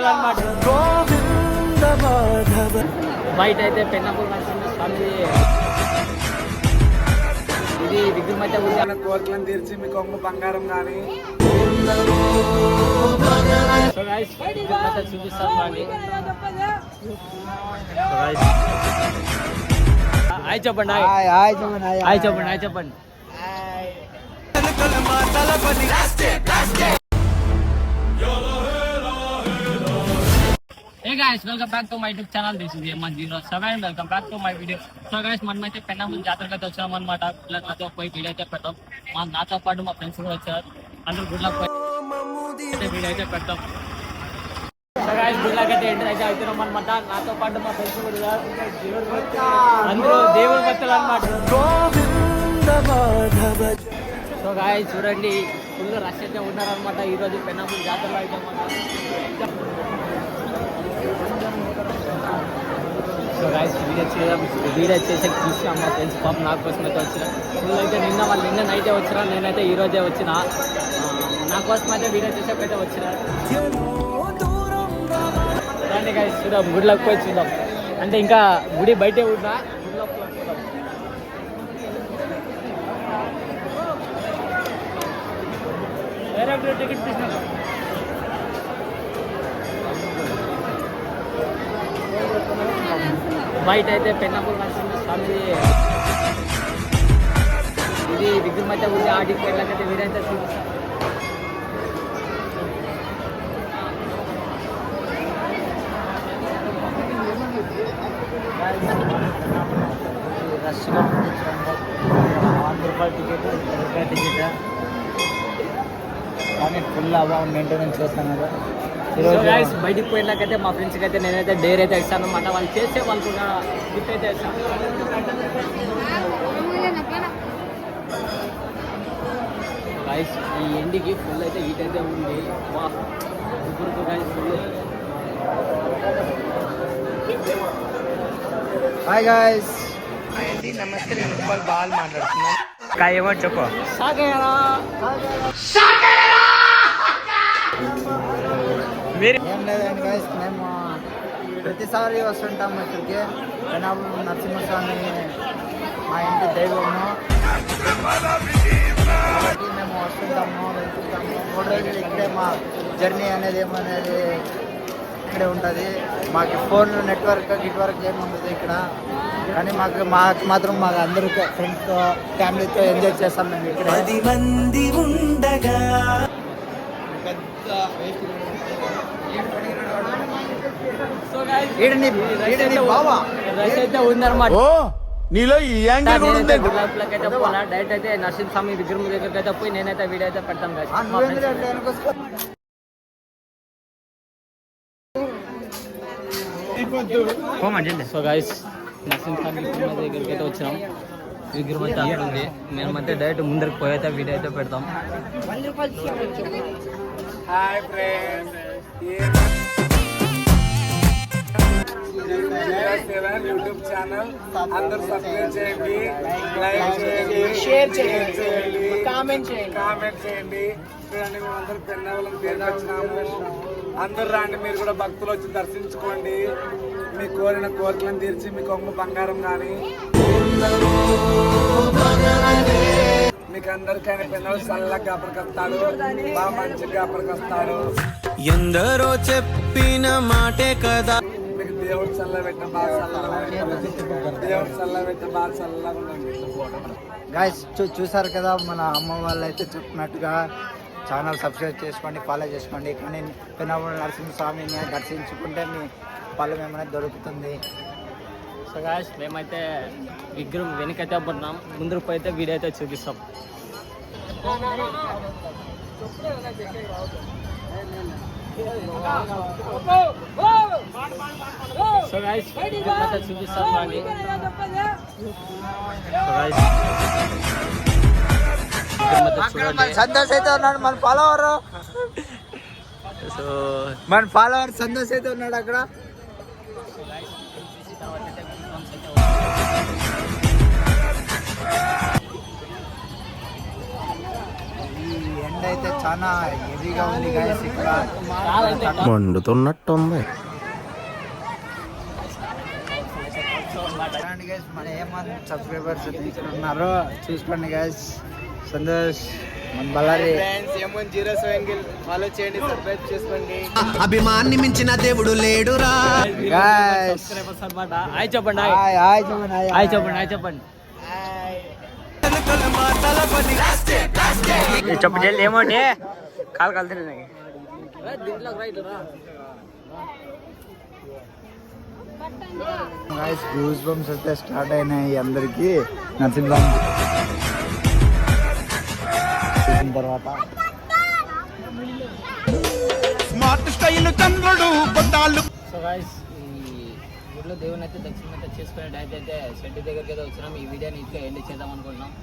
అన్నమాట. బయట అయితే పెన్నపూర్ నరసింహ స్వామి ఇది విగ్రహం అయితే ఉంది. కోరికలను తీర్చి మీ కొంగు బంగారం కానీ చూపిస్తాను. హాయ్ చెప్పండి, హాయ్ చెప్పండి, హాయ్ చెప్పండి. Hey guys, welcome back to my YouTube channel. This is M07. Welcome back to my video. So guys, మనమైతే పెన్నపూర్ జాతరకి అయితే వచ్చాం అనమాట. పిల్లలతో పోయి వీడియో అయితే పెడతాం. నాతో పాటు మా ఫ్రెండ్స్ కూడా వచ్చారు. అందరూ గుడ్లకు పోయి వీడియో అయితే పెడతాం. సో గాయ్స్, గుడ్లకి అయితే ఎంటర్ అయితే అవుతున్నాం అనమాట. నాతో పాటు మా ఫ్రెండ్స్ కూడా అందరూ దేవుడు భక్తులు అనమాట. సో గాయ్స్ చూడండి, ఫుల్ రష్ అయితే ఉన్నారనమాట ఈరోజు పెన్నపూర్ జాతరలో అయితే. సో గాయ్స్, వీడియో చేసే చూసాం మా ఫ్రెండ్స్ పాప నా కోసం అయితే వచ్చిన. ఫుల్ అయితే నిన్న నైటే వచ్చినా, నేనైతే ఈరోజే వచ్చిన. నా కోసం అయితే వీడియో చేసేకైతే వచ్చిన. రండి గాయ్స్, చూద్దాం, గుడిలోకి పోయి చూద్దాం. అంటే ఇంకా గుడి బయటే ఉన్నా, గుడిలోకి పోయి చూద్దాం. డైరెక్ట్ టికెట్ తీసుకున్నాం. బయట అయితే పెన్నపూర్ నరసింహ స్వామి ఇది విగ్రహం అయితే ఉంది. ఆ టికెట్లకి అయితే వీడైతే చూపిస్తాం. రష్గా రూ. 1 టికెట్, టికెట్ కానీ ఫుల్ అమౌంట్ మెయింటెనెన్స్ చేస్తాను కదా. గైస్, బయటికి పోయినాకైతే మా ఫ్రెండ్స్కి అయితే నేనైతే డేర్ అయితే ఇస్తాను అనమాట. వాళ్ళు చేసే వాళ్ళు కూడా గిఫ్ట్ అయితే ఇస్తాను. గైస్, ఈ ఎండికి ఫుల్ అయితే హీట్ అయితే ఉంది. ఇప్పుడు గైస్ ఫుల్. హాయ్ గైస్, అండి నమస్తే. నేను ఉప్పల్ బాల్ మాట్లాడుతున్నాను. ఏమో చెప్పు. ఏం లేదండి గైస్, మేము ప్రతిసారి వస్తుంటాము ఇక్కడికి. పెన్నపూర్ నరసింహస్వామి మా ఇంటి దైవము కాబట్టి మేము వస్తుంటాము, వెళ్తుంటాము. 3 రోజులు ఇక్కడే మా జర్నీ అనేది ఏమనేది ఇక్కడే ఉంటుంది. మాకు ఫోన్ నెట్వర్క్ గిట్వర్క్ ఏముండదు ఇక్కడ. కానీ మాకు మాత్రం మాకు అందరూ ఫ్రెండ్స్తో ఫ్యామిలీతో ఎంజాయ్ చేస్తాం మేము ఇక్కడ. 10 మంది ఉండగా నీలో డైరెక్ట్ అయితే నరసింహస్వామి విగ్రహం దగ్గరికి అయితే పోయి నేనైతే వీడియో అయితే పెడతాను. సో గైస్, నరసింహస్వామి విగ్రహం దగ్గరికి అయితే వచ్చినాం. విగ్రహం అయితే అక్కడ ఉంది. మేమైతే డైరెక్ట్ ముందరికి పోయి అయితే వీడియో అయితే పెడతాం. హాయ్ ఫ్రెండ్స్, యూట్యూబ్ ఛానల్ అందరూ సబ్స్క్రైబ్ చేయండి, లైక్ చేయండి, షేర్ చేయండి, కామెంట్ చేయండి. చూడండి, మేము అందరూ పెన్నవలం తీసుకొచ్చినాము. అందరూ రండి, మీరు కూడా భక్తులు వచ్చి దర్శించుకోండి. మీ కోరిన కోరికలను తీర్చి మీ కొంగు బంగారం కానీ మీకు అందరికైనా పెన్నవలు చల్లగా కాపరికొస్తాడు, బాగా మంచిగా కాపరికొస్తాడు. ఎందరో చెప్పిన మాటే కదా. మీకు దేవుడు చల్లబెట్టిన బాగా చల్లగా ఉండండి. గాయస్, చూసారు కదా, మన అమ్మ వాళ్ళు అయితే చెప్పినట్టుగా ఛానల్ సబ్స్క్రైబ్ చేసుకోండి, ఫాలో చేసుకోండి. కానీ పెన్నపూర్ నరసింహస్వామిని దర్శించుకుంటే మీ ఫలం ఏమైనా దొరుకుతుంది. సో గాయ్స్, మేమైతే విగ్రహం వెనకైతే పడుతున్నాం. ముందుకు పోయితే వీడియో అయితే చూపిస్తాం. సో గాయ్స్, చూపిస్తాం రండి. సంతోష్ అయితే ఉన్నాడు, మన ఫాలోవర్. సో మన ఫాలోవర్ సంతోష్ అయితే ఉన్నాడు అక్కడ. ఈ ఎండ అయితే చాలా హెవీగా ఉంది గైస్ ఇక్కడ మండుతున్నట్టుంది. చూడండి గైస్ మన ఏమంది సబ్స్క్రైబర్స్ తీసుకున్నారో చూసుకోండి గైస్. సంతోష్ మన బళ్ళారి ఫాలో చేయండి, సబ్స్క్రైబ్ చేసుకోండి. అభిమాన్ని మించిన దేవుడు లేడురా. గైస్ హాయ్ చెప్పండి హాయ్ చెప్పండి హాయ్ చెప్పండి హాయ్ చెప్పండి చెప్పు జల్ది ఏమోటి కాలు కలుతున్నాయి గైస్ గూస్ బంప్స్ అయితే స్టార్ట్ అయినాయి అందరికి. నరసింహం చూసిన తర్వాత స్మార్ట్ స్టైల్ చంద్రుడు కొట్టాలు. సో గాయస్ ఈ ఊర్లో దేవుని అయితే దర్శనం అయితే చేసుకునే డైట్ అయితే షెడ్ దగ్గరికి అయితే వచ్చినాం. ఈ వీడియోని ఇంకా ఎండ్ చేద్దాం అనుకుంటున్నాం.